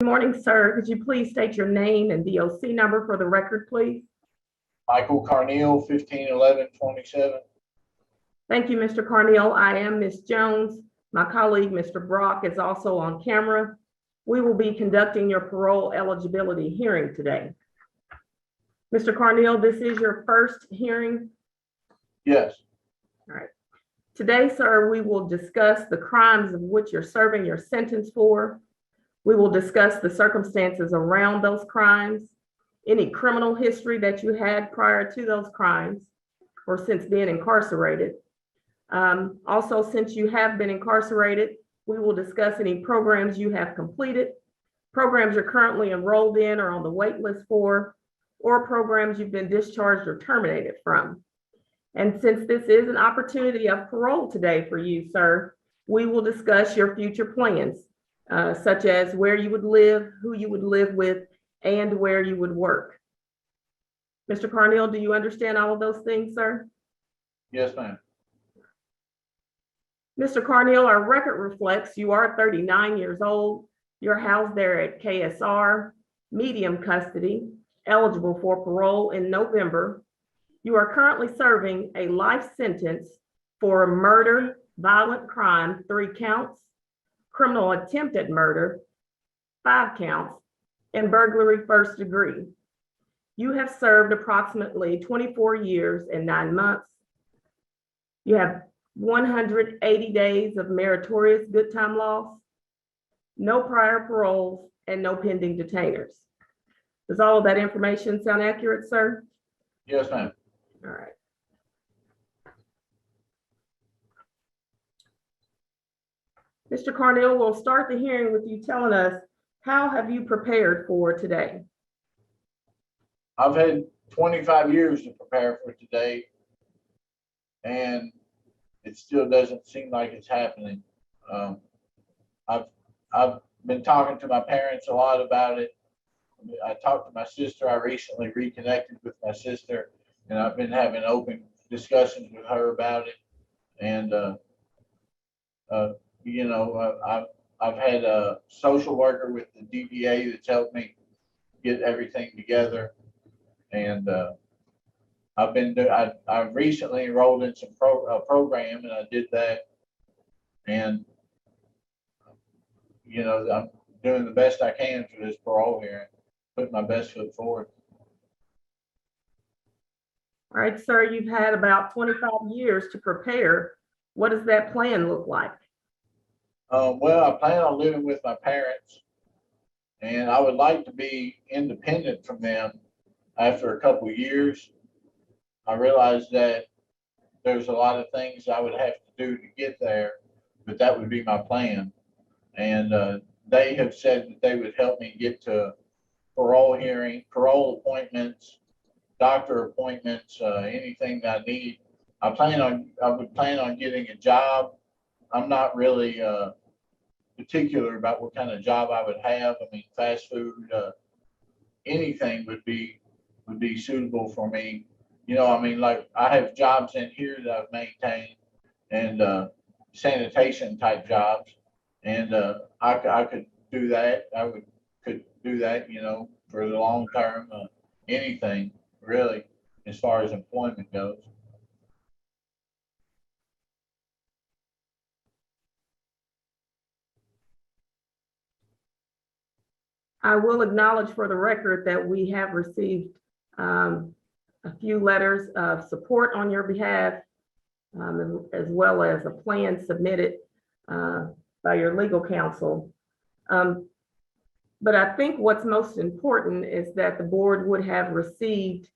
Good morning, sir. Could you please state your name and DOC number for the record, please? Micheal Carneal, 151127. Thank you, Mr. Carneal. I am Ms. Jones. My colleague, Mr. Brock, is also on camera. We will be conducting your parole eligibility hearing today. Mr. Carneal, this is your first hearing? Yes. All right. Today, sir, we will discuss the crimes of which you're serving your sentence for. We will discuss the circumstances around those crimes, any criminal history that you had prior to those crimes or since being incarcerated. Also, since you have been incarcerated, we will discuss any programs you have completed, programs you're currently enrolled in or on the wait list for, or programs you've been discharged or terminated from. And since this is an opportunity of parole today for you, sir, we will discuss your future plans, such as where you would live, who you would live with, and where you would work. Mr. Carneal, do you understand all of those things, sir? Yes, ma'am. Mr. Carneal, our record reflects you are 39 years old. You're housed there at KSR, medium custody, eligible for parole in November. You are currently serving a life sentence for murder, violent crime, 3 counts, criminal attempt at murder, 5 counts, and burglary first degree. You have served approximately 24 years and 9 months. You have 180 days of meritorious good time loss, no prior paroles, and no pending detainers. Does all of that information sound accurate, sir? Yes, ma'am. All right. Mr. Carneal, we'll start the hearing with you telling us, how have you prepared for today? I've had 25 years to prepare for today, and it still doesn't seem like it's happening. I've been talking to my parents a lot about it. I talked to my sister. I recently reconnected with my sister, and I've been having open discussions with her about it. And I've had a social worker with the DBA that's helped me get everything together. And I've recently enrolled in some program, and I did that. And I'm doing the best I can for this parole hearing, putting my best foot forward. All right, sir, you've had about 25 years to prepare. What does that plan look like? Well, I plan on living with my parents, and I would like to be independent from them after a couple of years. I realized that there's a lot of things I would have to do to get there, but that would be my plan. And they have said that they would help me get to parole hearing, parole appointments, doctor appointments, anything that I need. I would plan on getting a job. I'm not really particular about what kind of job I would have. I mean, fast food, anything would be suitable for me. Like I have jobs in here that I've maintained, and sanitation type jobs, and I could do that. Could do that, for the long term. Anything really, as far as employment goes. I will acknowledge for the record that we have received a few letters of support on your behalf, as well as a plan submitted by your legal counsel. But I think what's most important is that the board would have received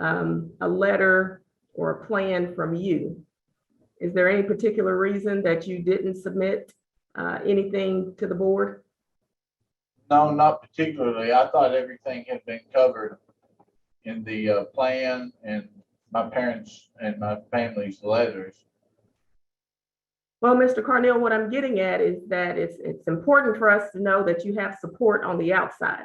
a letter or a plan from you. Is there any particular reason that you didn't submit anything to the board? No, not particularly. I thought everything had been covered in the plan and my parents and my family's letters. Well, Mr. Carneal, what I'm getting at is that it's important for us to know that you have support on the outside.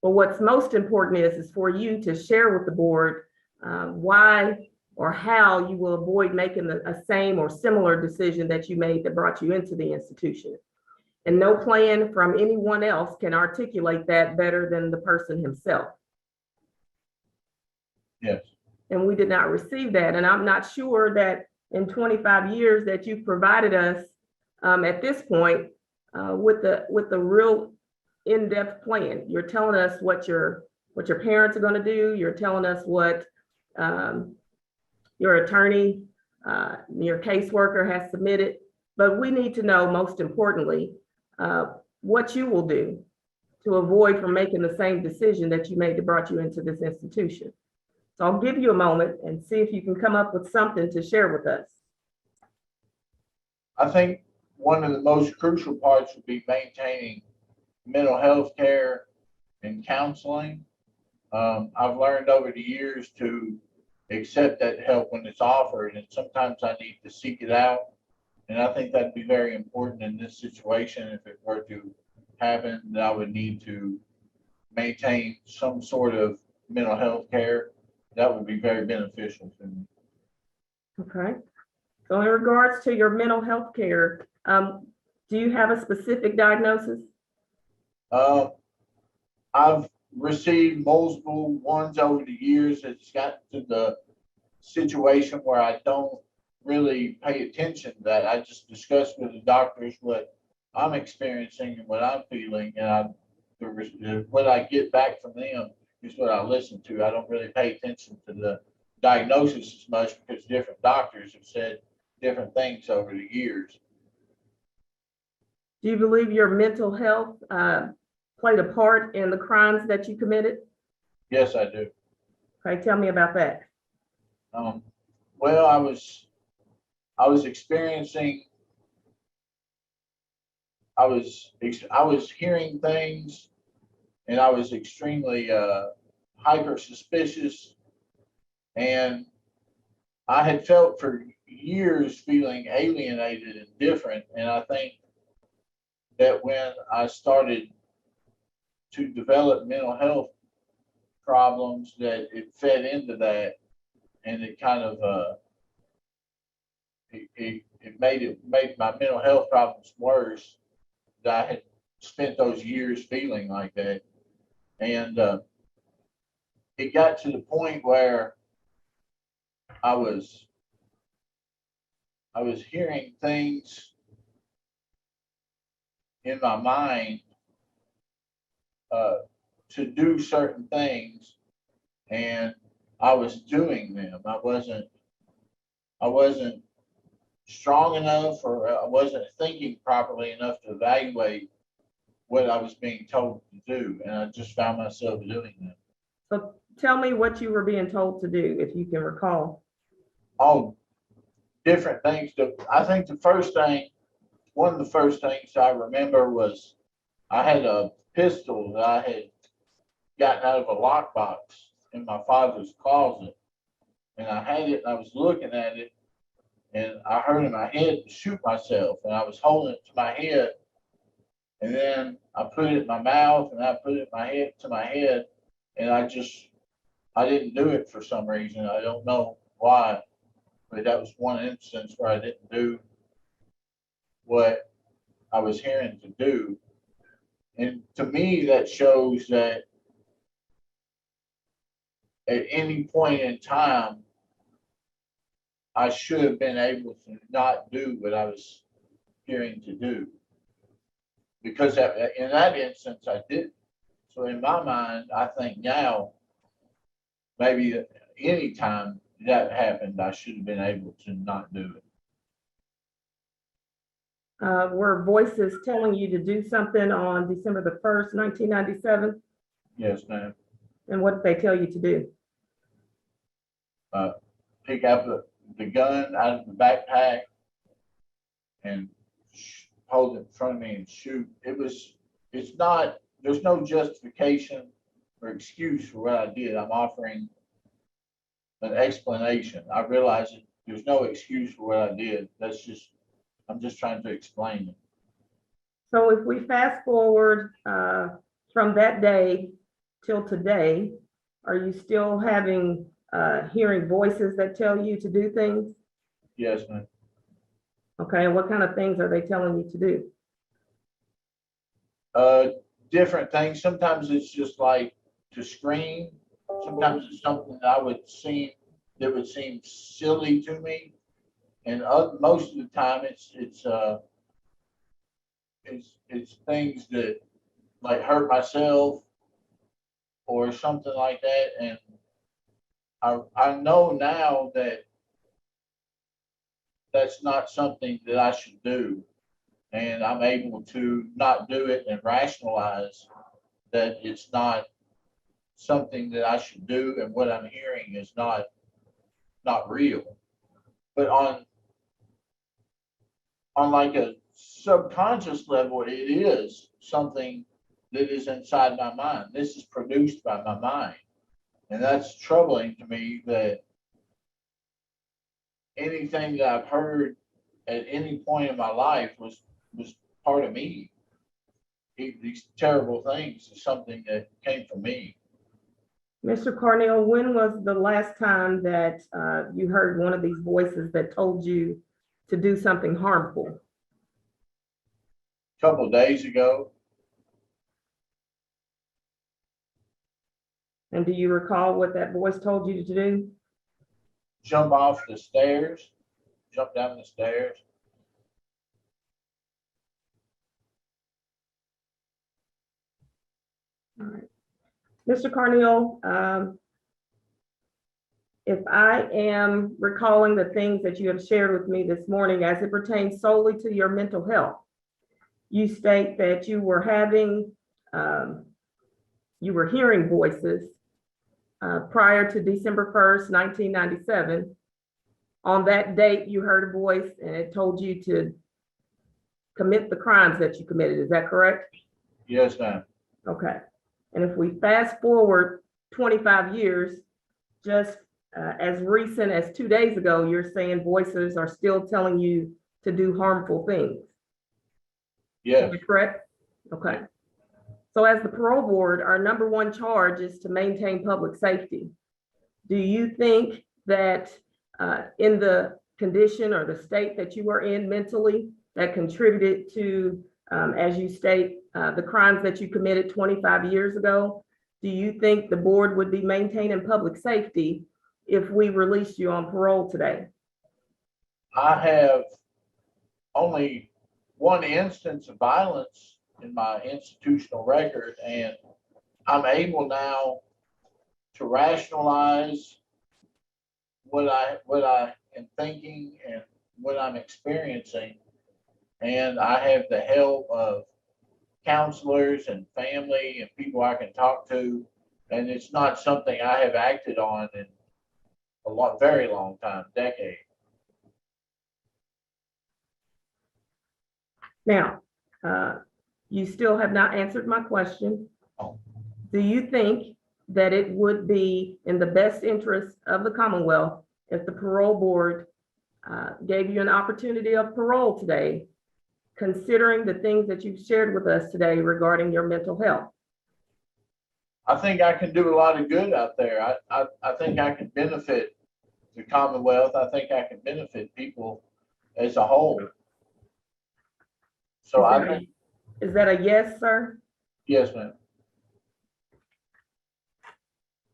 But what's most important is for you to share with the board why or how you will avoid making a same or similar decision that you made that brought you into the institution. And no plan from anyone else can articulate that better than the person himself. Yes. And we did not receive that. And I'm not sure that in 25 years that you've provided us at this point with the real in-depth plan. You're telling us what your parents are going to do. You're telling us what your attorney, your caseworker has submitted. But we need to know, most importantly, what you will do to avoid from making the same decision that you made that brought you into this institution. So I'll give you a moment and see if you can come up with something to share with us. I think one of the most crucial parts would be maintaining mental health care and counseling. I've learned over the years to accept that help when it's offered, and sometimes I need to seek it out. And I think that'd be very important in this situation. If it were to happen, that I would need to maintain some sort of mental health care. That would be very beneficial to me. Okay. So in regards to your mental health care, do you have a specific diagnosis? I've received multiple ones over the years. It's gotten to the situation where I don't really pay attention to that. I just discuss with the doctors what I'm experiencing and what I'm feeling, and what I get back from them is what I listen to. I don't really pay attention to the diagnosis as much because different doctors have said different things over the years. Do you believe your mental health played a part in the crimes that you committed? Yes, I do. Okay, tell me about that. Well, I was experiencing, I was hearing things, and I was extremely hyper suspicious, and I had felt for years feeling alienated and different. And I think that when I started to develop mental health problems, that it fed into that, and it kind of it made my mental health problems worse. That I had spent those years feeling like that, and it got to the point where I was hearing things in my mind to do certain things, and I was doing them. I wasn't strong enough, or I wasn't thinking properly enough to evaluate what I was being told to do, and I just found myself doing them. So tell me what you were being told to do, if you can recall. All different things. I think one of the first things I remember was I had a pistol that I had gotten out of a lockbox in my father's closet, and I had it, and I was looking at it, and I heard in my head to shoot myself, and I was holding it to my head, and then I put it in my mouth, and I put it to my head, and I didn't do it for some reason. I don't know why, but that was one instance where I didn't do what I was hearing to do. And to me, that shows that at any point in time, I should have been able to not do what I was hearing to do. Because in that instance, I didn't. So in my mind, I think now, maybe any time that happened, I should have been able to not do it. Were voices telling you to do something on December the 1st, 1997? Yes, ma'am. And what did they tell you to do? Pick up the gun out of the backpack and hold it in front of me and shoot. There's no justification or excuse for what I did. I'm offering an explanation. I realize that there's no excuse for what I did. I'm just trying to explain it. So if we fast forward from that day till today, are you still having hearing voices that tell you to do things? Yes, ma'am. Okay, and what kind of things are they telling you to do? Uh, Different things. Sometimes it's just like to scream. Sometimes it's something that would seem silly to me. And most of the time it's things that like hurt myself or something like that. And I know now that that's not something that I should do. And I'm able to not do it and rationalize that it's not something that I should do, and what I'm hearing is not real. But on like a subconscious level, it is something that is inside my mind. This is produced by my mind. And that's troubling to me that anything that I've heard at any point in my life was part of me. These terrible things is something that came from me. Mr. Carneal, when was the last time that you heard one of these voices that told you to do something harmful? A couple of days ago. And do you recall what that voice told you to do? Jump off the stairs, jump down the stairs. All right. Mr. Carneal, if I am recalling the things that you have shared with me this morning as it pertains solely to your mental health, you state that you were hearing voices prior to December 1st, 1997. On that date, you heard a voice and it told you to commit the crimes that you committed. Is that correct? Yes, ma'am. Okay. And if we fast forward 25 years, just as recent as 2 days ago, you're saying voices are still telling you to do harmful things. Yes. Is that correct? Okay. So as the parole board, our number one charge is to maintain public safety. Do you think that in the condition or the state that you are in mentally that contributed to, as you state, the crimes that you committed 25 years ago, do you think the board would be maintaining public safety if we released you on parole today? I have only one instance of violence in my institutional record, and I'm able now to rationalize what I am thinking and what I'm experiencing. And I have the help of counselors and family and people I can talk to. And it's not something I have acted on in very long time, decade. Now, you still have not answered my question. Do you think that it would be in the best interest of the Commonwealth if the parole board gave you an opportunity of parole today, considering the things that you've shared with us today regarding your mental health? I think I can do a lot of good out there. I think I can benefit the Commonwealth. I think I can benefit people as a whole. So Is that a yes, sir? Yes, ma'am.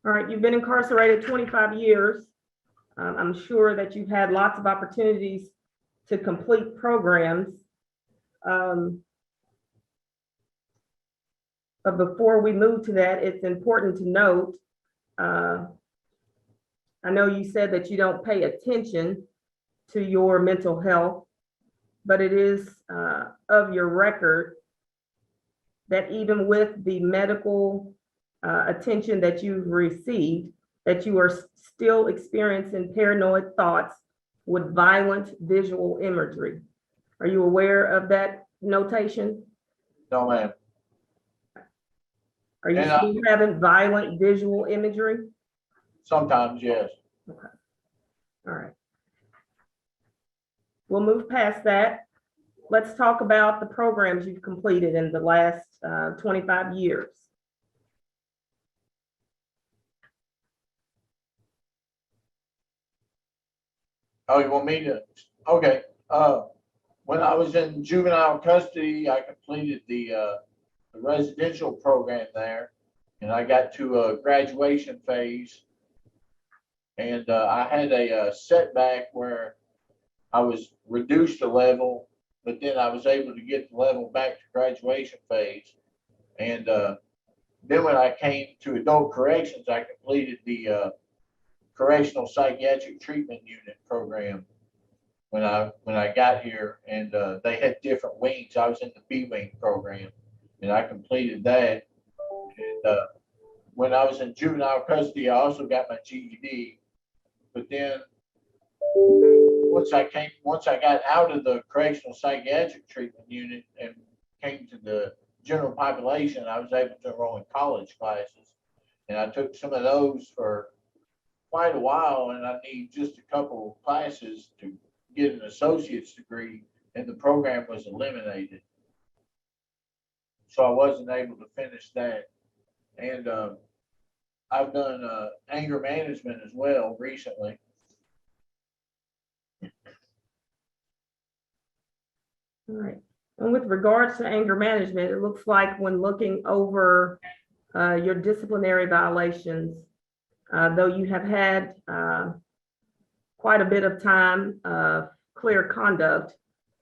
All right, you've been incarcerated 25 years. I'm sure that you've had lots of opportunities to complete programs. But before we move to that, it's important to note, I know you said that you don't pay attention to your mental health, but it is of your record that even with the medical attention that you've received, that you are still experiencing paranoid thoughts with violent visual imagery. Are you aware of that notation? No, ma'am. Are you still having violent visual imagery? Sometimes, yes. Okay. All right. We'll move past that. Let's talk about the programs you've completed in the last 25 years. Oh, you want me to? Okay. When I was in juvenile custody, I completed the the residential program there, and I got to a graduation phase, and I had a setback where I was reduced a level, but then I was able to get the level back to graduation phase. And then when I came to adult corrections, I completed the correctional psychiatric treatment unit program when I got here, and they had different wings. I was in the B wing program, and I completed that. And when I was in juvenile custody, I also got my GED. But then once I got out of the correctional psychiatric treatment unit and came to the general population, I was able to enroll in college classes, and I took some of those for quite a while, and I need just a couple of classes to get an associate's degree, and the program was eliminated. So I wasn't able to finish that. And I've done anger management as well recently. All right. And with regards to anger management, it looks like when looking over your disciplinary violations, though you have had quite a bit of time of clear conduct,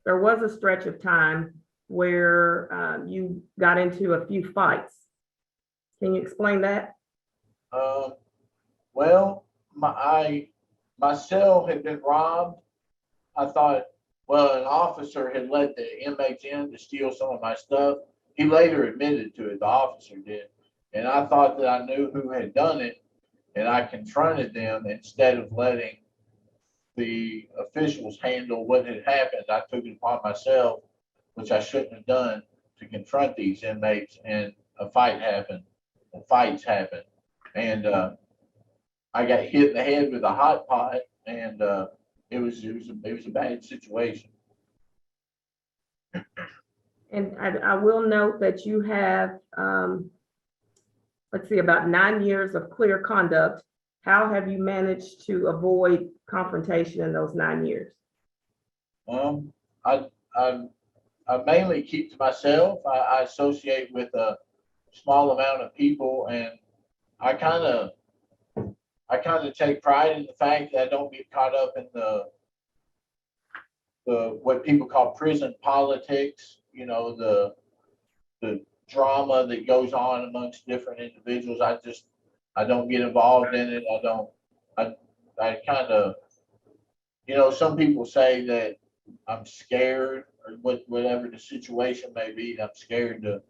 there was a stretch of time where you got into a few fights. Can you explain that? Well, my cell had been robbed. I thought, well, an officer had let the inmates in to steal some of my stuff. He later admitted to it, the officer did. And I thought that I knew who had done it, and I confronted them instead of letting the officials handle what had happened. I took it upon myself, which I shouldn't have done, to confront these inmates, and a fight happened. Fights happened. And I got hit in the head with a hot pot, and it was a bad situation. And I will note that you have, let's see, about 9 years of clear conduct. How have you managed to avoid confrontation in those 9 years? I mainly keep to myself. I associate with a small amount of people, and I kind of take pride in the fact that I don't get caught up in the what people call prison politics. You know, the drama that goes on amongst different individuals. I don't get involved in it. I kind of, you know, some people say that I'm scared, or whatever the situation may be. I'm scared to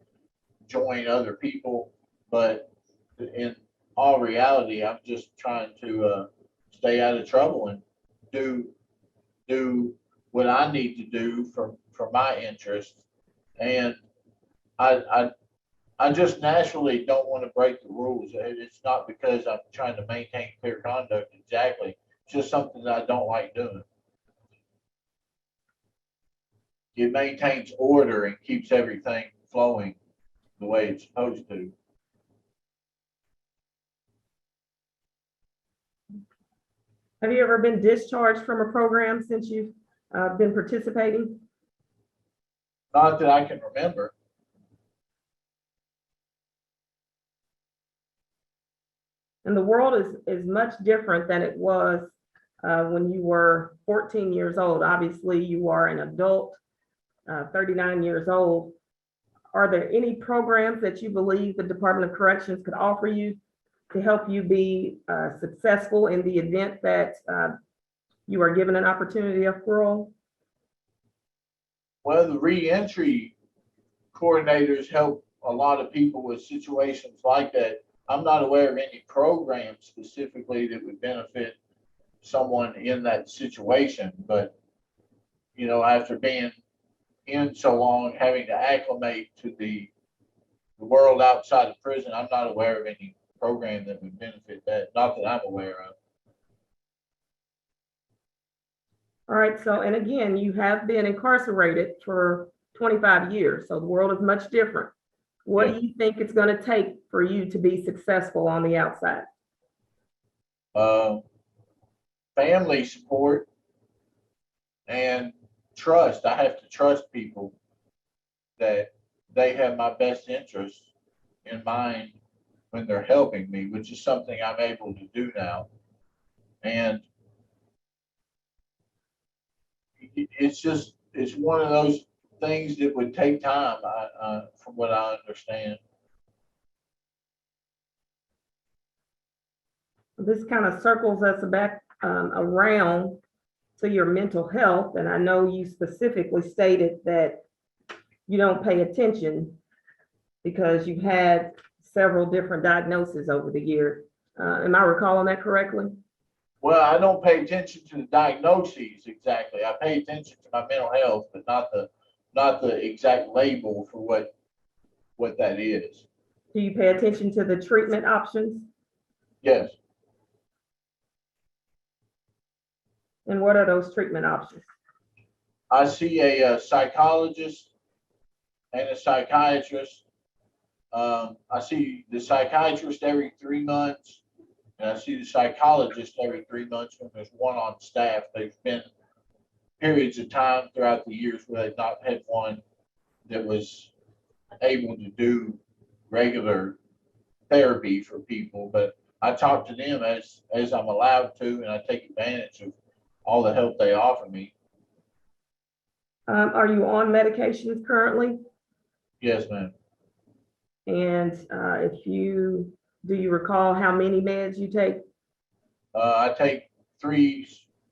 join other people, but in all reality, I'm just trying to stay out of trouble and do what I need to do for my interests. And I just naturally don't want to break the rules. It's not because I'm trying to maintain clear conduct exactly. It's just something that I don't like doing. It maintains order and keeps everything flowing the way it's supposed to. Have you ever been discharged from a program since you've been participating? Not that I can remember. And the world is much different than it was when you were 14 years old. Obviously, you are an adult, 39 years old. Are there any programs that you believe the Department of Corrections could offer you to help you be successful in the event that you are given an opportunity of parole? Well, the reentry coordinators help a lot of people with situations like that. I'm not aware of any program specifically that would benefit someone in that situation, but you know, after being in so long, having to acclimate to the world outside of prison, I'm not aware of any program that would benefit that, not that I'm aware of. All right, so, and again, you have been incarcerated for 25 years, so the world is much different. What do you think it's going to take for you to be successful on the outside? Family support and trust. I have to trust people that they have my best interest in mind when they're helping me, which is something I'm able to do now. And it's one of those things that would take time, from what I understand. This kind of circles us back around to your mental health. And I know you specifically stated that you don't pay attention because you've had several different diagnoses over the years. Am I recalling that correctly? Well, I don't pay attention to the diagnoses exactly. I pay attention to my mental health, but not the exact label for what that is. Do you pay attention to the treatment options? Yes. And what are those treatment options? I see a psychologist and a psychiatrist. I see the psychiatrist every 3 months, and I see the psychologist every 3 months when there's one on staff. There's been periods of time throughout the years where they've not had one that was able to do regular therapy for people, but I talk to them as I'm allowed to, and I take advantage of all the help they offer me. Are you on medications currently? Yes, ma'am. And do you recall how many meds you take? I take 3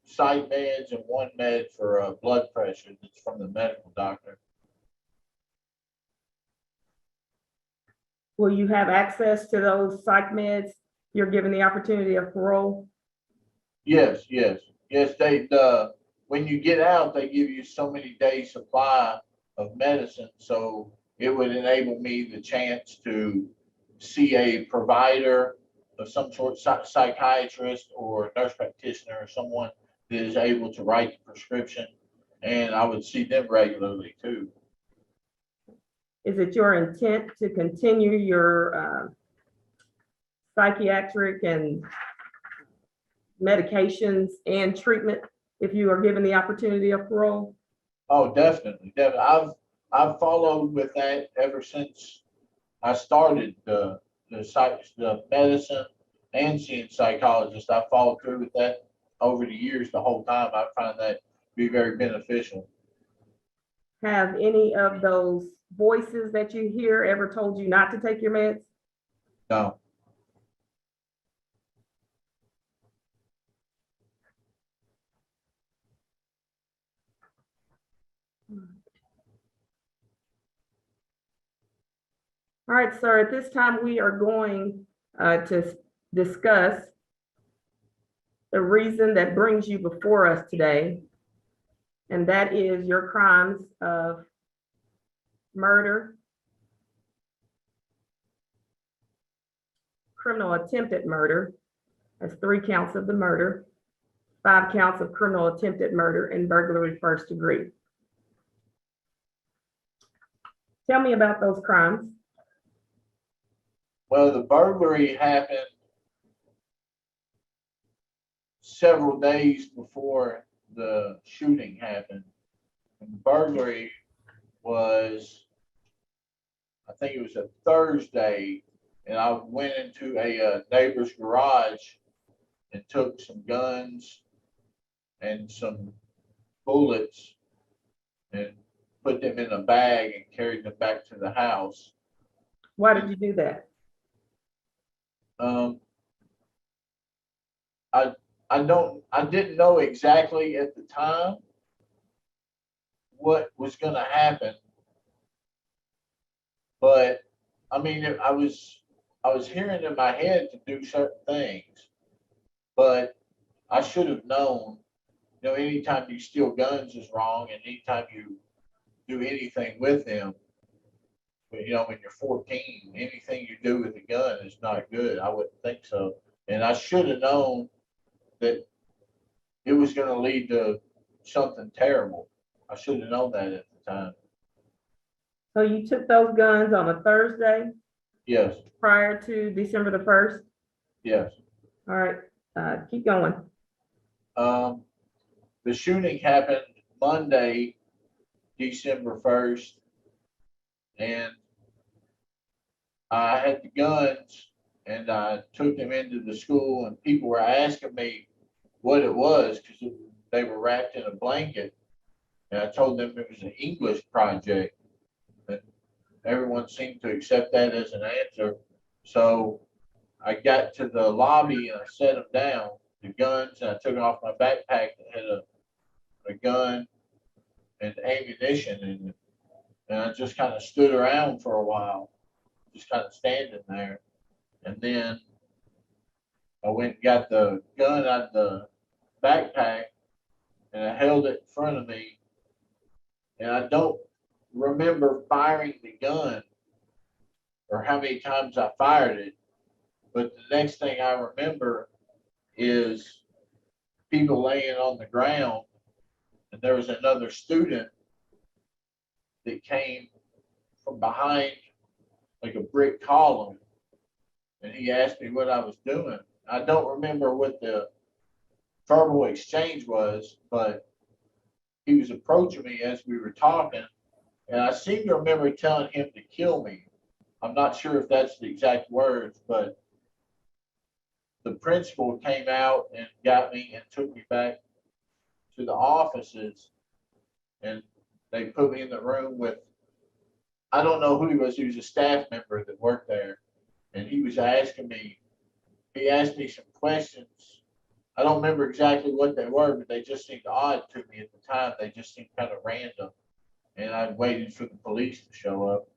psych meds and 1 med for blood pressure that's from the medical doctor. Will you have access to those psych meds? You're given the opportunity of parole? Yes. They when you get out, they give you so many days supply of medicine, so it would enable me the chance to see a provider of some sort, psychiatrist or nurse practitioner or someone that is able to write the prescription, and I would see them regularly too. Is it your intent to continue your psychiatric and medications and treatment if you are given the opportunity of parole? Oh, definitely. I've followed with that ever since I started the medicine and seeing psychologists. I followed through with that over the years. The whole time, I find that to be very beneficial. Have any of those voices that you hear ever told you not to take your meds? No. All right, sir, at this time, we are going to discuss the reason that brings you before us today, and that is your crimes of murder, criminal attempted murder, that's 3 counts of the murder, 5 counts of criminal attempted murder, and burglary first degree. Tell me about those crimes. Well, the burglary happened several days before the shooting happened. And the burglary was, I think it was a Thursday, and I went into a neighbor's garage and took some guns and some bullets and put them in a bag and carried them back to the house. Why did you do that? I didn't know exactly at the time what was going to happen, but I mean, I was hearing in my head to do certain things, but I should have known. You know, anytime you steal guns is wrong, and anytime you do anything with them, but you know, when you're 14, anything you do with a gun is not good. I wouldn't think so, and I should have known that it was going to lead to something terrible. I should have known that at the time. So you took those guns on a Thursday? Yes. Prior to December the 1st? Yes. All right, keep going. The shooting happened Monday, December 1st, and I had the guns, and I took them into the school, and people were asking me what it was because they were wrapped in a blanket, and I told them it was an English project, and everyone seemed to accept that as an answer. So I got to the lobby and I set them down, the guns, and I took off my backpack that had a gun and ammunition in it. And I just kind of stood around for a while, just kind of standing there. And then I went and got the gun out of the backpack and I held it in front of me. And I don't remember firing the gun or how many times I fired it. But the next thing I remember is people laying on the ground, and there was another student that came from behind like a brick column, and he asked me what I was doing. I don't remember what the verbal exchange was, but he was approaching me as we were talking, and I seem to remember telling him to kill me. I'm not sure if that's the exact words, but the principal came out and got me and took me back to the offices, and they put me in the room with, I don't know who he was a staff member that worked there, and he was asking me, he asked me some questions. I don't remember exactly what they were, but they just seemed odd to me at the time. They just seemed kind of random, and I waited for the police to show up.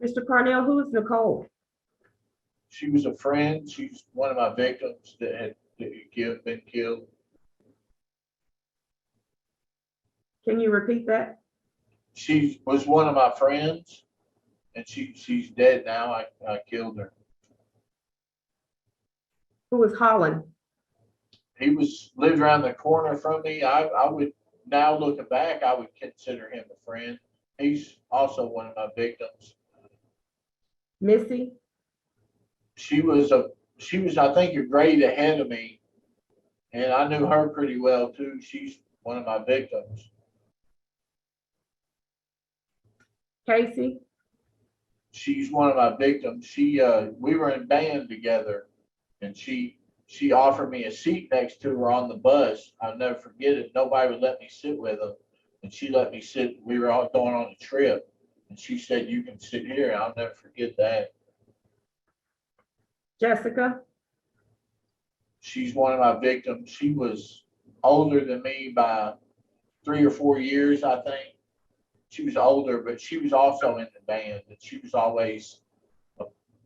Mr. Carneal, who is Nicole? She was a friend. She's one of my victims that had been killed. Can you repeat that? She was one of my friends, and she's dead now. I killed her. Who is Holland? He lived around the corner from me. I would, now looking back, I would consider him a friend. He's also one of my victims. Missy? She was I think a grade ahead of me, and I knew her pretty well too. She's one of my victims. Casey? She's one of my victims. We were in band together, and she offered me a seat next to her on the bus. I'll never forget it. Nobody would let me sit with them, and she let me sit. We were all going on a trip, and she said, "You can sit here." I'll never forget that. Jessica? She's one of my victims. She was older than me by 3 or 4 years, I think. She was older, but she was also in the band, and she was always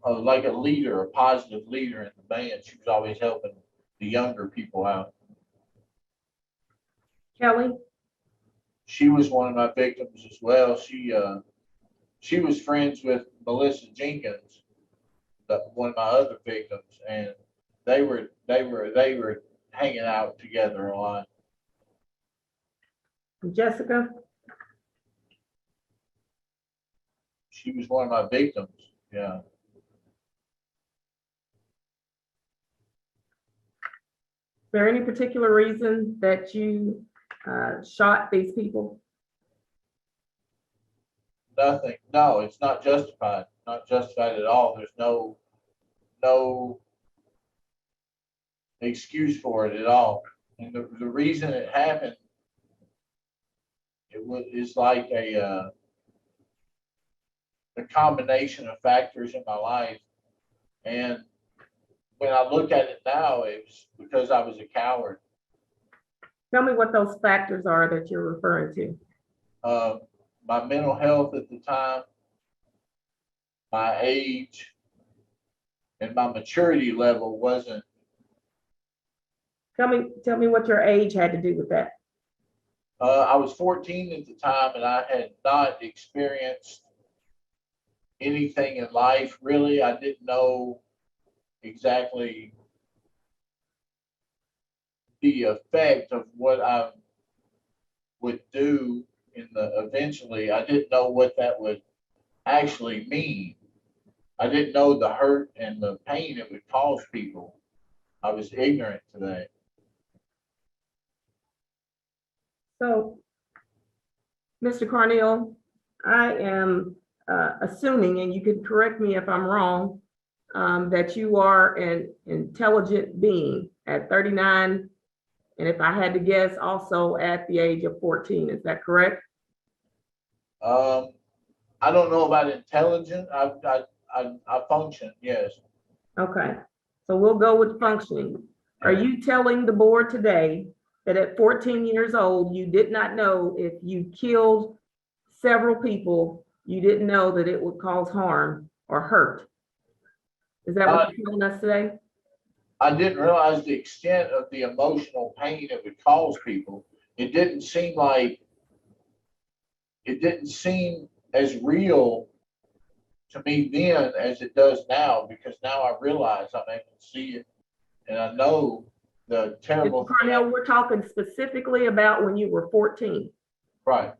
like a leader, a positive leader in the band. She was always helping the younger people out. Kelly? She was one of my victims as well. She was friends with Melissa Jenkins, one of my other victims, and they were hanging out together a lot. Jessica? She was one of my victims. Yeah. Is there any particular reason that you shot these people? Nothing. No, it's not justified. Not justified at all. There's no excuse for it at all. And the reason it happened, is like a combination of factors in my life. And when I look at it now, it was because I was a coward. Tell me what those factors are that you're referring to. My mental health at the time, my age, and my maturity level wasn't. Tell me what your age had to do with that. I was 14 at the time, and I had not experienced anything in life, really. I didn't know exactly the effect of what I would do eventually. I didn't know what that would actually mean. I didn't know the hurt and the pain it would cause people. I was ignorant to that. So Mr. Carneal, I am assuming, and you can correct me if I'm wrong, that you are an intelligent being at 39, and if I had to guess, also at the age of 14. Is that correct? I don't know about intelligent. I function, yes. Okay, so we'll go with functioning. Are you telling the board today that at 14 years old, you did not know if you killed several people, you didn't know that it would cause harm or hurt? Is that what you're telling us today? I didn't realize the extent of the emotional pain it would cause people. It didn't seem as real to me then as it does now, because now I realize I'm able to see it and I know the terrible. Mr. Carneal, we're talking specifically about when you were 14. Right.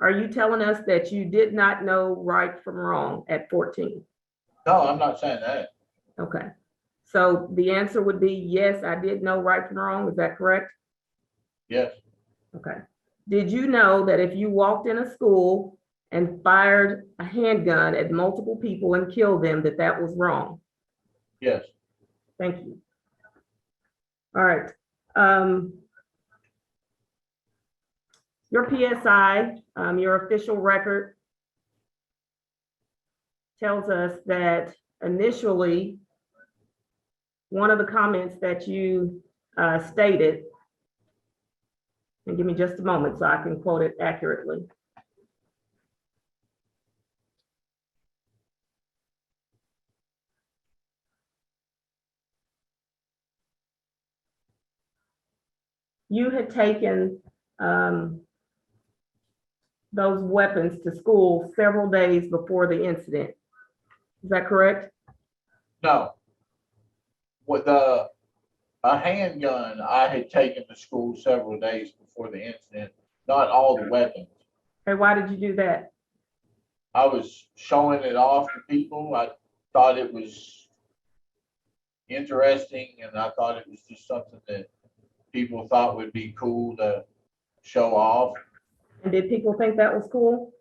Are you telling us that you did not know right from wrong at 14? No, I'm not saying that. Okay. So the answer would be yes, I did know right from wrong. Is that correct? Yes. Okay. Did you know that if you walked in a school and fired a handgun at multiple people and killed them, that that was wrong? Yes. Thank you. All right. Your PSI, your official record, tells us that initially, one of the comments that you stated, and give me just a moment so I can quote it accurately. You had taken those weapons to school several days before the incident. Is that correct? No. With a handgun I had taken to school several days before the incident, not all the weapons. And why did you do that? I was showing it off to people. I thought it was interesting, and I thought it was just something that people thought would be cool to show off. And did people think that was cool?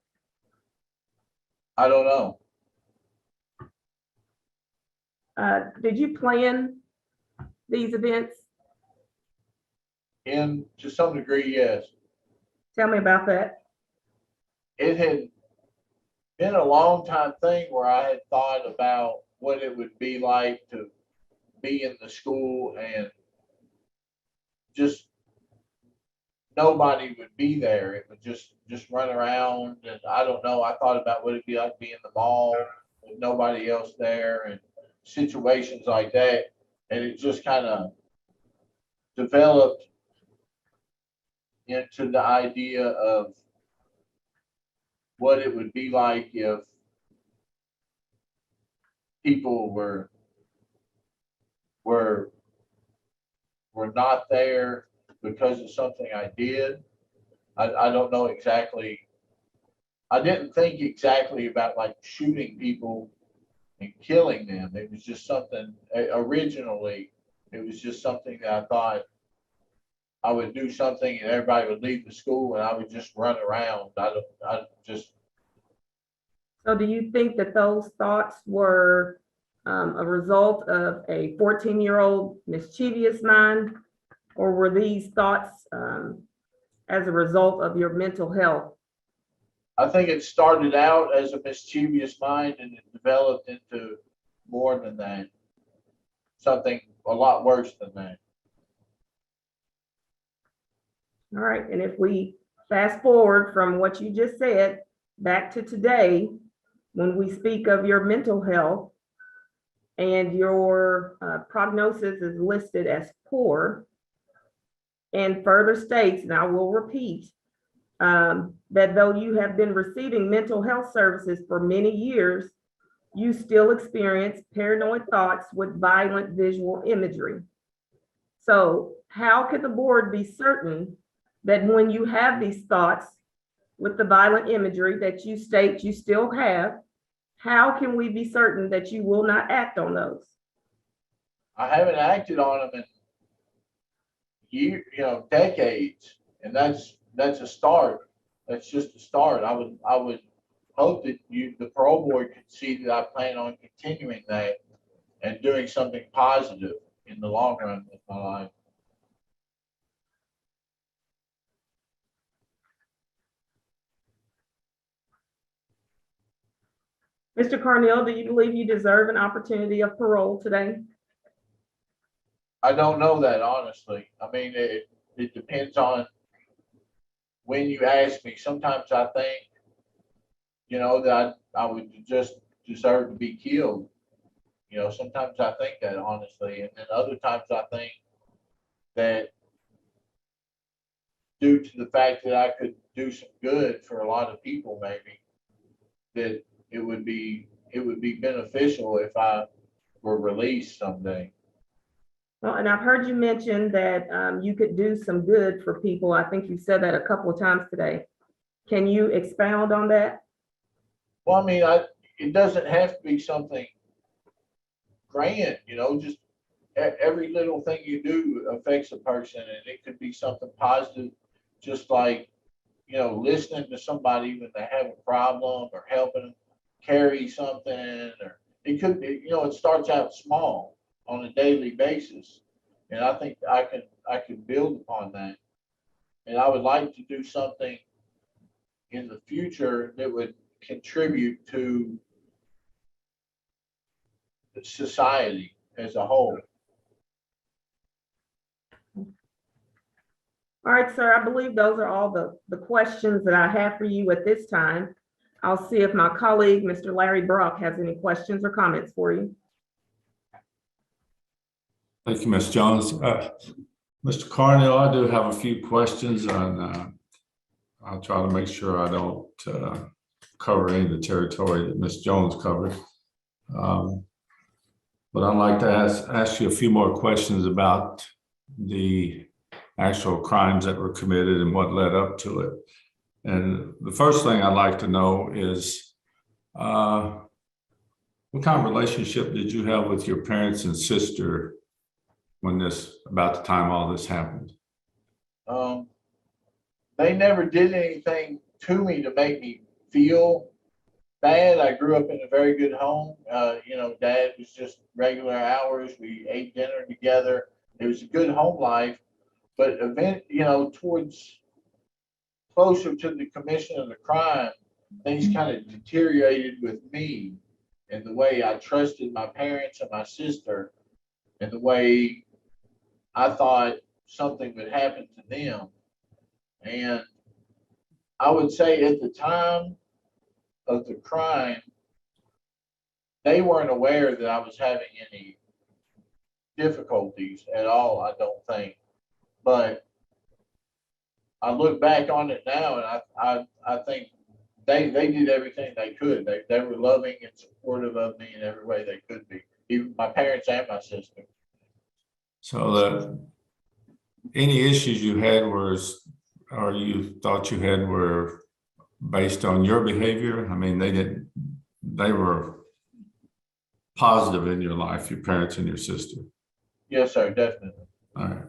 I don't know. Did you plan these events? To some degree, yes. Tell me about that. It had been a long time thing where I had thought about what it would be like to be in the school and just nobody would be there. It would just run around, and I don't know. I thought about what it'd be like to be in the mall with nobody else there and situations like that. And it just kind of developed into the idea of what it would be like if people were not there because of something I did. I don't know exactly. I didn't think exactly about like shooting people and killing them. It was just something originally. It was just something that I thought I would do something and everybody would leave the school and I would just run around. So do you think that those thoughts were a result of a 14-year-old mischievous mind, or were these thoughts as a result of your mental health? I think it started out as a mischievous mind and it developed into more than that, something a lot worse than that. All right, and if we fast forward from what you just said back to today, when we speak of your mental health and your prognosis is listed as poor, and further states, and I will repeat, that though you have been receiving mental health services for many years, you still experience paranoid thoughts with violent visual imagery. So how could the board be certain that when you have these thoughts with the violent imagery that you state you still have, how can we be certain that you will not act on those? I haven't acted on them in decades, and that's a start. that's just a start. I would hope that the parole board could see that I plan on continuing that and doing something positive in the long run with my life. Mr. Carneal, do you believe you deserve an opportunity of parole today? I don't know that, honestly. I mean, it depends on when you ask me. Sometimes I think, that I would just deserve to be killed. Sometimes I think that, honestly. And then other times I think that due to the fact that I could do some good for a lot of people, maybe, that it would be beneficial if I were released someday. Well, and I've heard you mention that you could do some good for people. I think you said that a couple of times today. Can you expound on that? Well, I mean, it doesn't have to be something grand, just every little thing you do affects a person, and it could be something positive, just like, listening to somebody when they have a problem, or helping them carry something, or it could be, it starts out small on a daily basis. And I think I can build upon that. And I would like to do something in the future that would contribute to society as a whole. All right, sir, I believe those are all the questions that I have for you at this time. I'll see if my colleague, Mr. Larry Brock, has any questions or comments for you. Thank you, Ms. Jones. Mr. Carneal, I do have a few questions, and I'll try to make sure I don't cover any of the territory that Ms. Jones covered. But I'd like to ask you a few more questions about the actual crimes that were committed and what led up to it. And the first thing I'd like to know is, what kind of relationship did you have with your parents and sister about the time all this happened? They never did anything to me to make me feel bad. I grew up in a very good home. Dad was just regular hours. We ate dinner together. It was a good home life. But towards closer to the commission of the crime, things kind of deteriorated with me and the way I trusted my parents and my sister, and the way I thought something would happen to them. And I would say at the time of the crime, they weren't aware that I was having any difficulties at all, I don't think. But I look back on it now, and I think they did everything they could. They were loving and supportive of me in every way they could be, even my parents and my sister. So any issues you had or you thought you had were based on your behavior? I mean, they were positive in your life, your parents and your sister. Yes, sir, definitely. All right.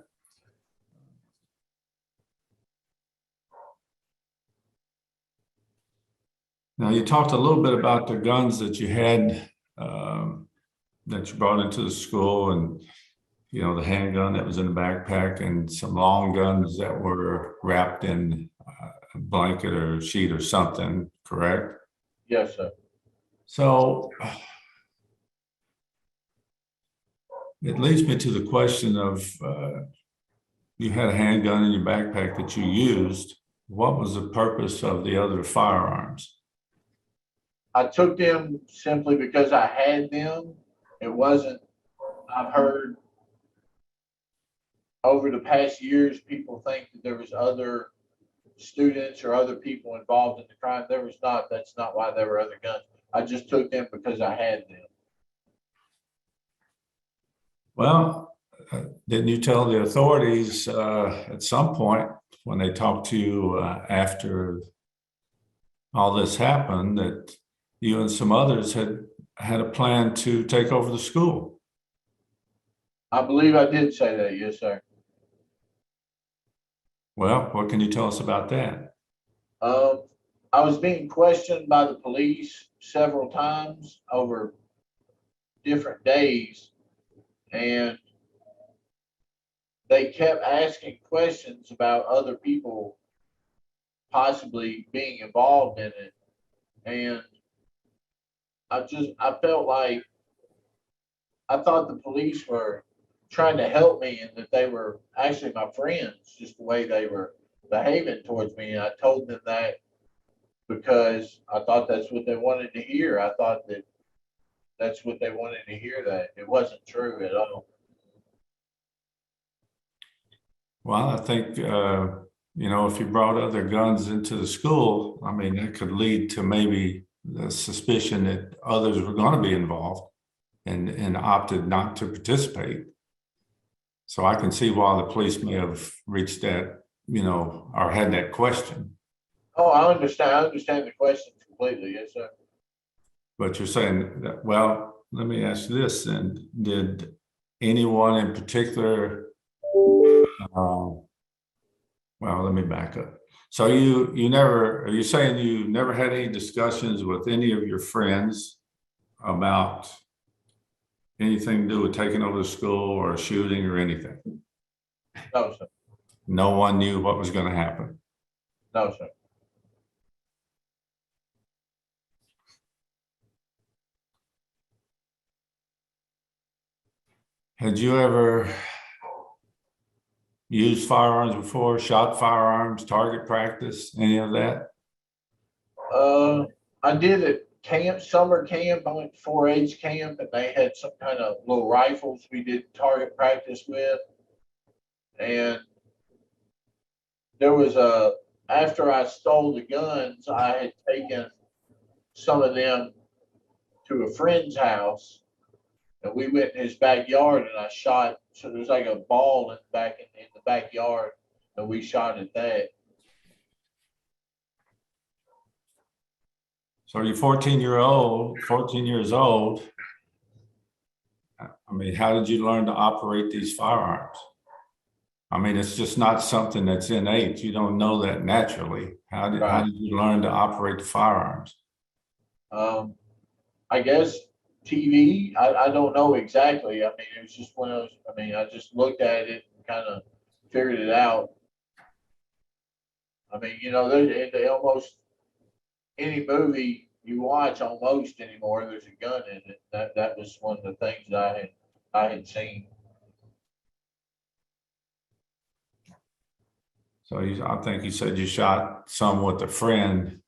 Now, you talked a little bit about the guns that you had, that you brought into the school, and the handgun that was in the backpack, and some long guns that were wrapped in a blanket or a sheet or something, correct? Yes, sir. So it leads me to the question of, you had a handgun in your backpack that you used. What was the purpose of the other firearms? I took them simply because I had them. It wasn't, I've heard over the past years, people think that there was other students or other people involved in the crime. There was not. That's not why there were other guns. I just took them because I had them. Well, didn't you tell the authorities at some point when they talked to you after all this happened that you and some others had a plan to take over the school? I believe I did say that, yes, sir. Well, what can you tell us about that? I was being questioned by the police several times over different days, and they kept asking questions about other people possibly being involved in it. And I felt like I thought the police were trying to help me and that they were actually my friends, just the way they were behaving towards me. And I told them that because I thought that's what they wanted to hear. I thought that that's what they wanted to hear, that it wasn't true at all. Well, I think, if you brought other guns into the school, I mean, that could lead to maybe the suspicion that others were going to be involved and opted not to participate. So I can see why the police may have reached that, or had that question. Oh, I understand. I understand the question completely. Yes, sir. But you're saying that, well, let me ask you this then. Did anyone in particular, well, let me back up. So are you saying you never had any discussions with any of your friends about anything to do with taking over the school or a shooting or anything? No, sir. No one knew what was going to happen. No, sir. Had you ever used firearms before, shot firearms, target practice, any of that? I did at camp, summer camp. I went to 4-H camp, and they had some kind of little rifles we did target practice with. And there was after I stole the guns, I had taken some of them to a friend's house, and we went in his backyard, and I shot. So there's like a ball in the backyard, and we shot at that. So you're 14 years old. I mean, how did you learn to operate these firearms? I mean, it's just not something that's innate. You don't know that naturally. How did you learn to operate the firearms? I guess TV. I don't know exactly. I mean, it was just one of those. I mean, I just looked at it and kind of figured it out. I mean, they almost any movie you watch almost anymore, there's a gun in it. That was one of the things that I had seen. So I think you said you shot some with a friend.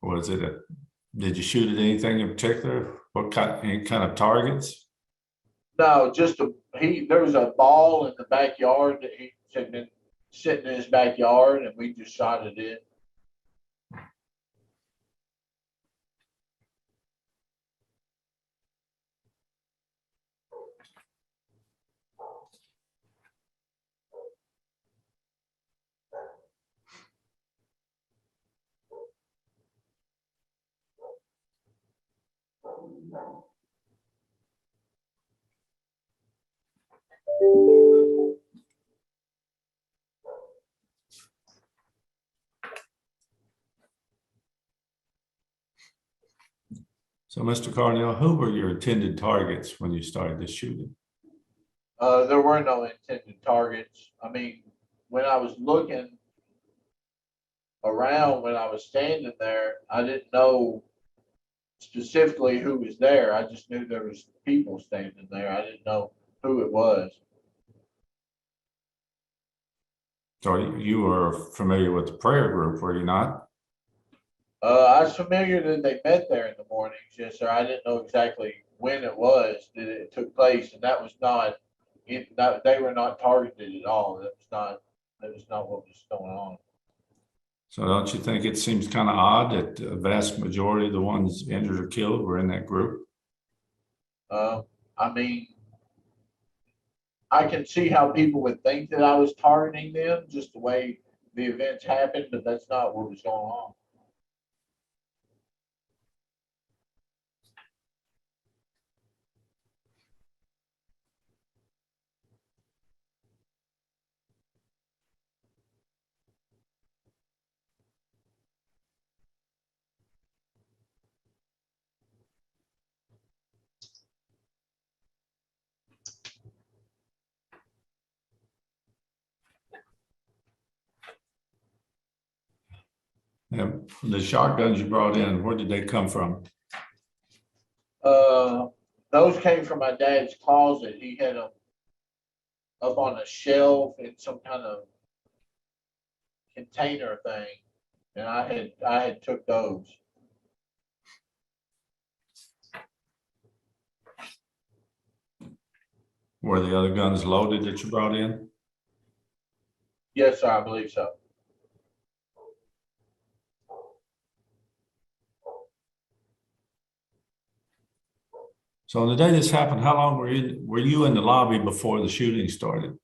Did you shoot at anything in particular? Any kind of targets? No, there was a ball in the backyard that he had been sitting in his backyard, and we just shot at it. So, Mr. Carneal, who were your intended targets when you started this shooting? There were no intended targets. I mean, when I was looking around, when I was standing there, I didn't know specifically who was there. I just knew there was people standing there. I didn't know who it was. So you were familiar with the prayer group, were you not? I was familiar that they met there in the mornings. Yes, sir. I didn't know exactly when it was that it took place, and that was not. They were not targeted at all. That was not what was going on. So don't you think it seems kind of odd that the vast majority of the ones injured or killed were in that group? I mean, I can see how people would think that I was targeting them, just the way the events happened, but that's not what was going on. And the shotguns you brought in, where did they come from? Those came from my dad's closet. He had them up on a shelf in some kind of container thing, and I had took those. Were the other guns loaded that you brought in? Yes, sir, I believe so. So on the day this happened, how long were you in the lobby before the shooting started?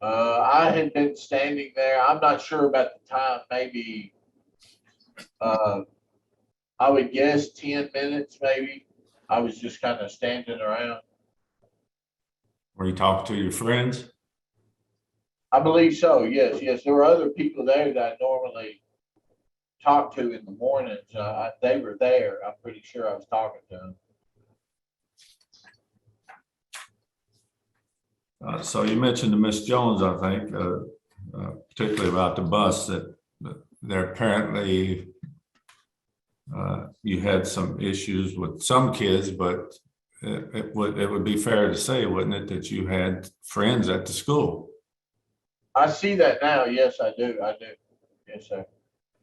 I had been standing there. I'm not sure about the time. Maybe I would guess 10 minutes. Maybe I was just kind of standing around. Were you talking to your friends? I believe so. Yes, yes. There were other people there that I normally talk to in the mornings. They were there. I'm pretty sure I was talking to them. So you mentioned to Miss Jones, I think, particularly about the bus, that there apparently you had some issues with some kids, but it would be fair to say, wouldn't it, that you had friends at the school? I see that now. Yes, I do. I do. Yes, sir.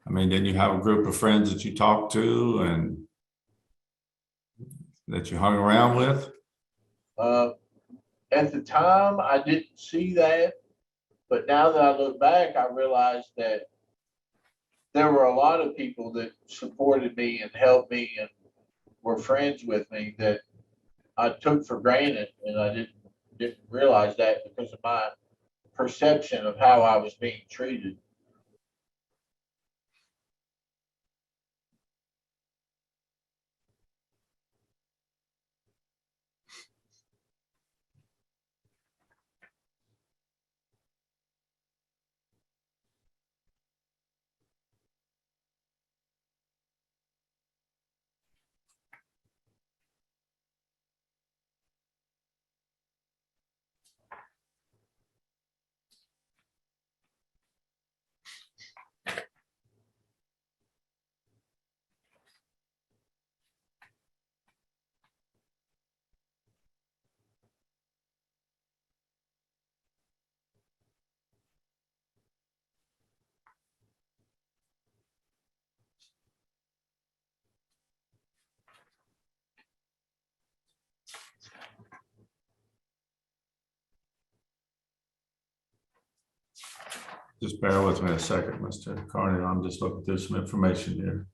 I mean, didn't you have a group of friends that you talked to and that you hung around with? At the time, I didn't see that, but now that I look back, I realized that there were a lot of people that supported me and helped me and were friends with me that I took for granted, and I didn't realize that because of my perception of how I was being treated. Just bear with me a second, Mr. Carneal. I'm just looking through some information here.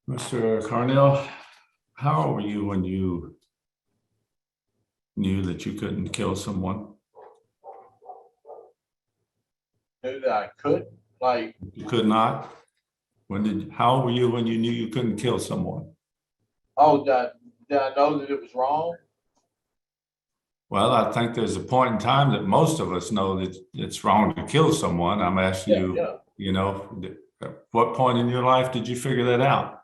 Mr. Carneal, how old were you when you knew that you couldn't kill someone? Knew that I couldn't, like, You could not? How old were you when you knew you couldn't kill someone? oh, did I know that it was wrong? Well, I think there's a point in time that most of us know that it's wrong to kill someone. I'm asking Yeah. you know, at what point in your life did you figure that out?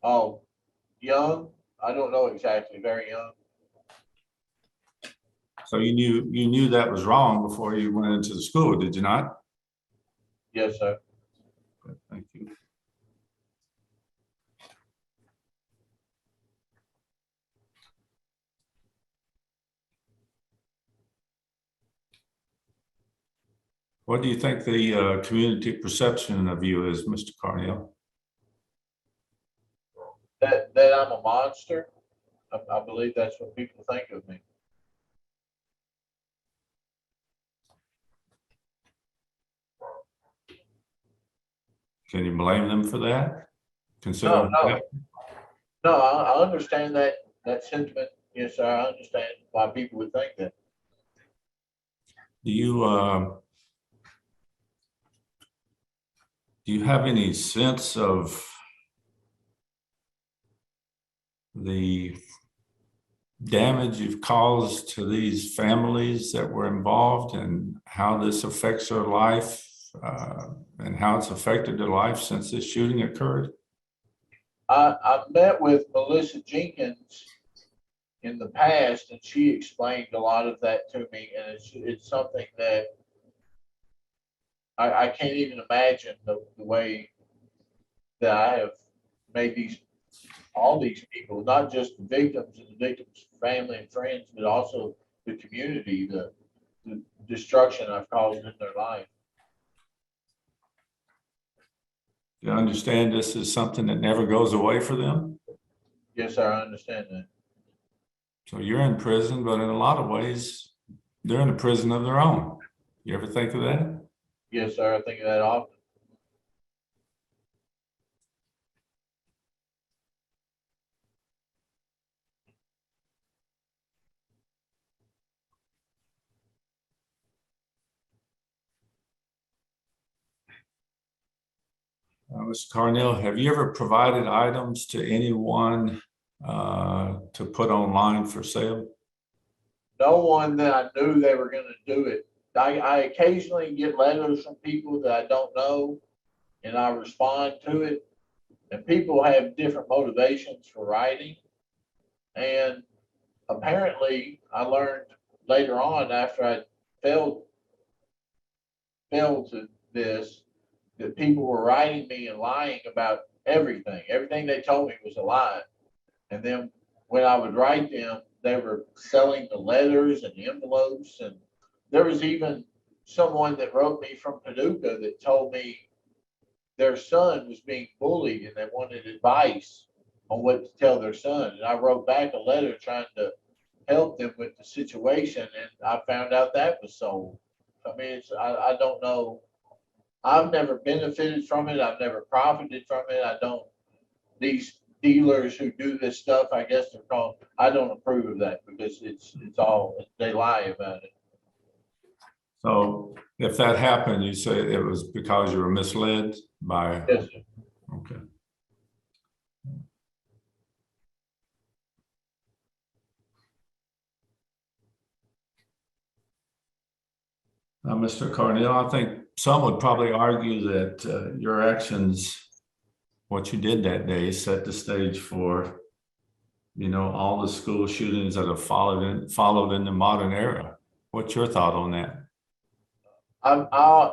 Oh, young? I don't know exactly. Very young. So you knew that was wrong before you went into the school, did you not? Yes, sir. Thank you. What do you think the community perception of you is, Mr. Carneal? That I'm a monster. I believe that's what people think of me. Can you blame them for that? No, Considering no, that? no. I understand that sentiment. Yes, sir. I understand why people would think that. Do you do you have any sense of the damage you've caused to these families that were involved and how this affects their life and how it's affected their life since this shooting occurred? I met with Melissa Jenkins in the past, and she explained a lot of that to me, and it's something that I can't even imagine the way that I have made all these people, not just the victims and the victims' family and friends, but also the community, the destruction I've caused in their life. You understand this is something that never goes away for them? Yes, sir, I understand that. So you're in prison, but in a lot of ways, they're in a prison of their own. You ever think of that? Yes, sir, I think of that often. Mr. Carneal, have you ever provided items to anyone to put online for sale? No one that I knew they were going to do it. I occasionally get letters from people that I don't know, and I respond to it. And people have different motivations for writing. And apparently, I learned later on after I failed to this, that people were writing me and lying about everything. Everything they told me was a lie. And then when I would write them, they were selling the letters and the envelopes. And there was even someone that wrote me from Paducah that told me their son was being bullied and they wanted advice on what to tell their son. And I wrote back a letter trying to help them with the situation, and I found out that was sold. I mean, I don't know. I've never benefited from it. I've never profited from it. These dealers who do this stuff, I guess they're called, I don't approve of that because it's all, they lie about it. So if that happened, you say it was because you were misled by? Yes, sir. Okay. Mr. Carneal, I think some would probably argue that your actions, what you did that day, set the stage for, all the school shootings that have followed in the modern era. What's your thought on that?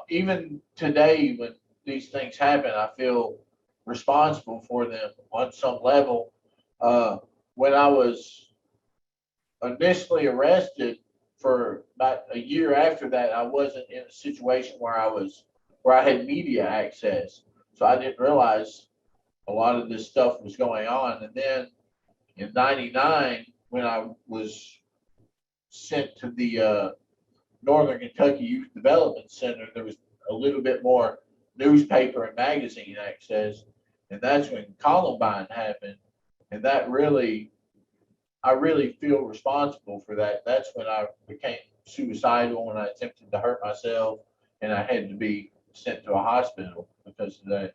Even today, when these things happen, I feel responsible for them on some level. When I was initially arrested, for about a year after that, I wasn't in a situation where I had media access. So I didn't realize a lot of this stuff was going on. And then in '99, when I was sent to the Northern Kentucky Youth Development Center, there was a little bit more newspaper and magazine access. And that's when Columbine happened. And I really feel responsible for that. That's when I became suicidal, when I attempted to hurt myself, and I had to be sent to a hospital because of that.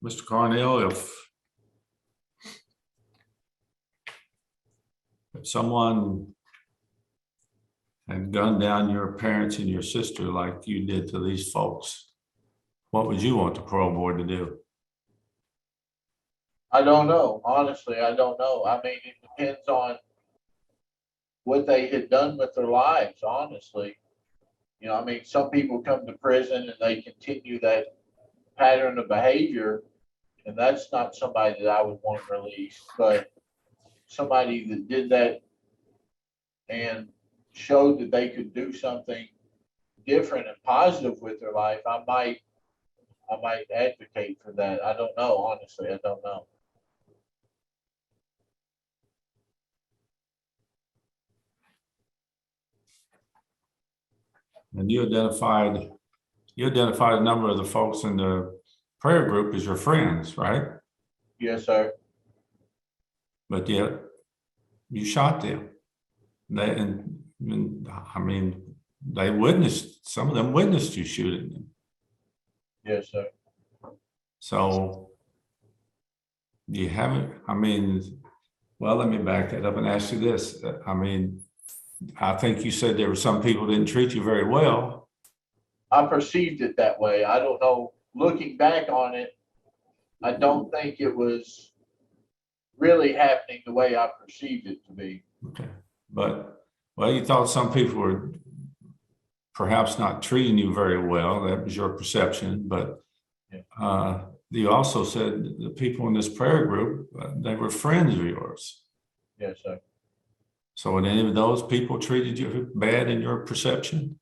Mr. Carneal, if someone had gunned down your parents and your sister like you did to these folks, what would you want the parole board to do? I don't know. Honestly, I don't know. I mean, it depends on what they had done with their lives, honestly. I mean, some people come to prison and they continue that pattern of behavior, and that's not somebody that I would want released. But somebody that did that and showed that they could do something different and positive with their life, I might advocate for that. I don't know, honestly, I don't know. And you identified a number of the folks in the prayer group as your friends, right? Yes, sir. But yet you shot them. I mean, some of them witnessed you shooting them. Yes, sir. So you haven't, well, let me back that up and ask you this. I think you said there were some people who didn't treat you very well. I perceived it that way. I don't know. Looking back on it, I don't think it was really happening the way I perceived it to be. Okay. But, well, you thought some people were perhaps not treating you very well. That was your perception. But you also said the people in this prayer group, they were friends of yours. Yes, sir. So had any of those people treated you bad in your perception?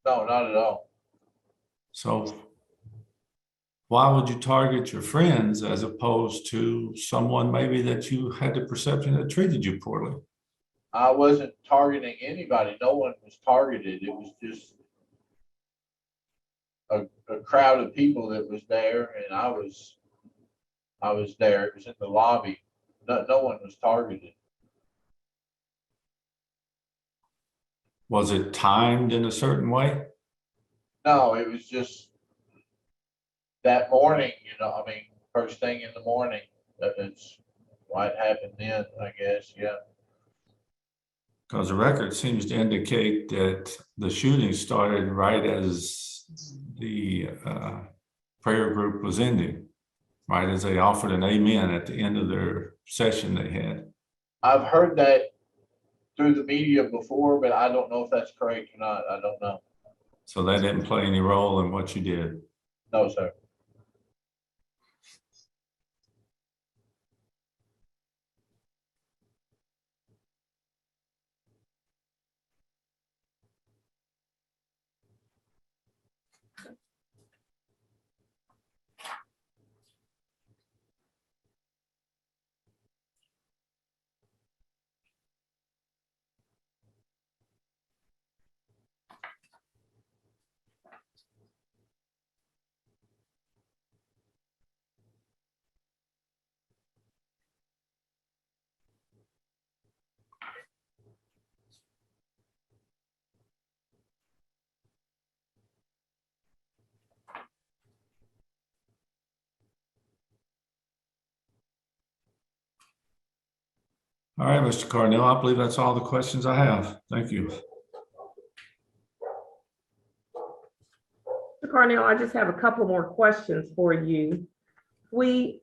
No, not at all. So why would you target your friends as opposed to someone maybe that you had the perception that treated you poorly? I wasn't targeting anybody. No one was targeted. It was just a crowd of people that was there, and I was there. It was in the lobby. No one was targeted. Was it timed in a certain way? No, it was just that morning, first thing in the morning. That's why it happened then, I guess. Yeah. Because the record seems to indicate that the shooting started right as the prayer group was ending, right as they offered an amen at the end of their session they had. I've heard that through the media before, but I don't know if that's correct or not. I don't know. So that didn't play any role in what you did? No, sir. All right, Mr. Carneal, I believe that's all the questions I have. Thank you. Mr. Carneal, I just have a couple more questions for you. We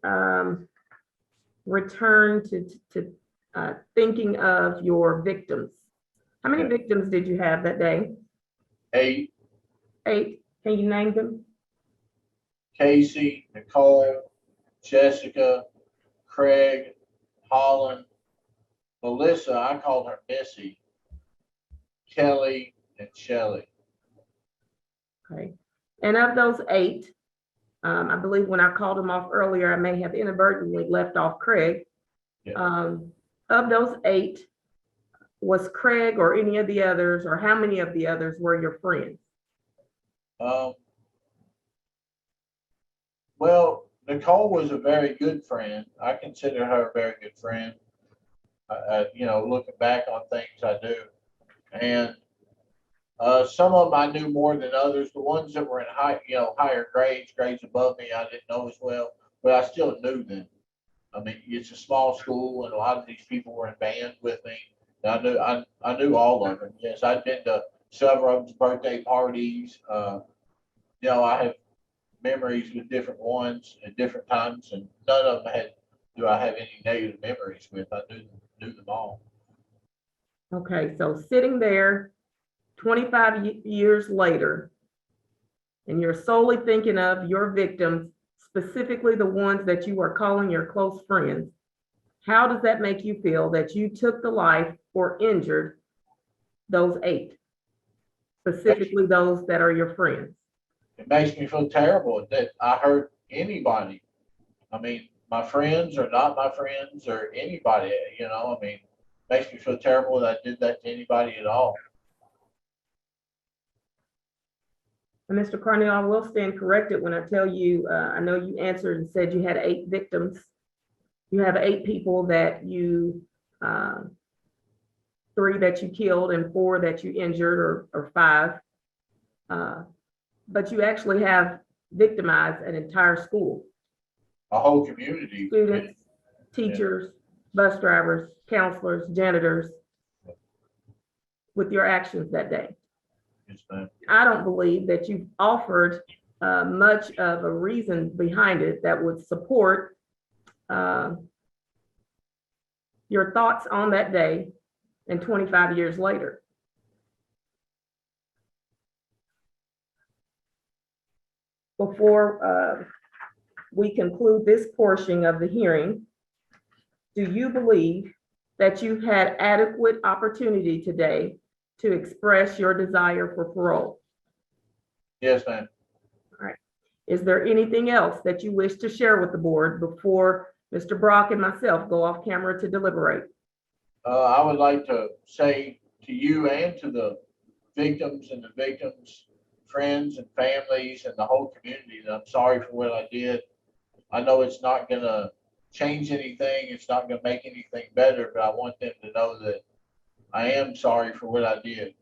return to thinking of your victims. How many victims did you have that day? 8. 8. Can you name them? Casey, Nicole, Jessica, Craig, Holland, Melissa, I called her Missy, Kelly, and Shelly. Okay. And of those 8, I believe when I called them off earlier, I may have inadvertently left off Craig. Yeah. Of those 8, was Craig or any of the others, or how many of the others were your friends? Well, Nicole was a very good friend. I consider her a very good friend. Looking back on things I do. And some of them I knew more than others. The ones that were in higher grades above me, I didn't know as well, but I still knew them. I mean, it's a small school, and a lot of these people were in band with me. And I knew all of them. Yes, I've been to several of them's birthday parties. I have memories with different ones at different times, and none of them do I have any negative memories with. I knew them all. Okay, so sitting there 25 years later, and you're solely thinking of your victims, specifically the ones that you are calling your close friends, how does that make you feel that you took the life or injured those 8, specifically those that are your friends? It makes me feel terrible that I hurt anybody. I mean, my friends or not my friends or anybody, makes me feel terrible that I did that to anybody at all. And Mr. Carneal, I will stand corrected when I tell you, I know you answered and said you had 8 victims. You have 8 people that you, 3 that you killed and 4 that you injured, or 5. But you actually have victimized an entire school. A whole community. Students, teachers, bus drivers, counselors, janitors, with your actions that day. Yes, ma'am. I don't believe that you've offered much of a reason behind it that would support your thoughts on that day and 25 years later. Before we conclude this portion of the hearing, do you believe that you've had adequate opportunity today to express your desire for parole? Yes, ma'am. Is there anything else that you wish to share with the board before Mr. Brock and myself go off camera to deliberate? I would like to say to you and to the victims and the victims' friends and families and the whole community that I'm sorry for what I did. I know it's not gonna change anything. It's not gonna make anything better, but I want them to know that I am sorry for what I did.